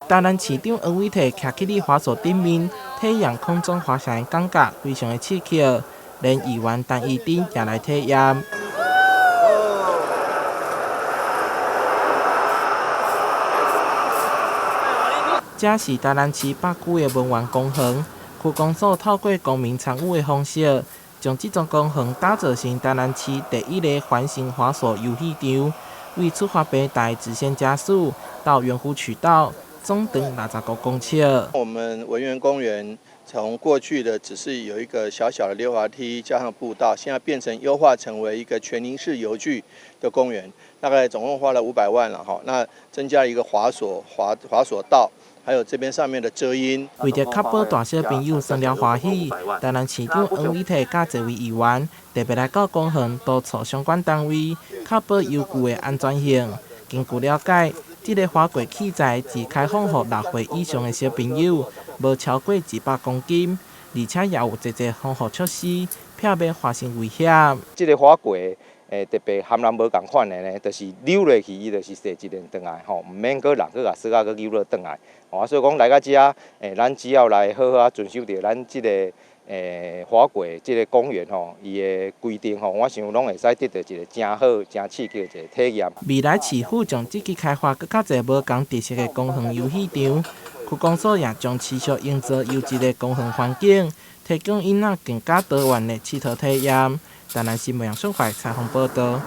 台南市长黄伟綽徛起伫滑索顶面，体验空中滑翔的感觉非常的刺激，连议员陈义珍也来体验。这是台南市北区的文玩工行，区公所透过公民参与的方式，将这种工行打造成台南市第一个环形滑索游戏场。为出发平台直线加速到园湖渠道，总长65公尺。我们文园公园从过去的只是有一个小小的溜滑梯加上步道，现在变成优化成为一个全凝式游具的公园，大概总共花了500万了哈。那增加一个滑索道。还有这边上面的遮阴，为着确保大小朋友生了欢喜，台南市长黄伟綽甲一位议员特别来到公园督促相关单位，确保游具的安全性。根据了解，这个滑轨器材只开放予6岁以上的小朋友，无超过100公斤，而且也有一些防护措施，避免发生危险。这个滑轨。特别含人无共款的呢，就是溜落去，伊就是坐一轮转来吼，唔免搁人搁甲说搁溜落转来。所以讲来到遮，咱只要来好好遵守着咱这个滑轨这个公园吼，伊的规定吼，我想拢会使得到一个真好、真刺激的一个体验。未来市府将积极开发更较侪无同特色的公园游戏场，区公所也将持续营造优质的公园环境，提供囡仔更加多元的佚佗体验。台南新闻杨顺怀采访报道。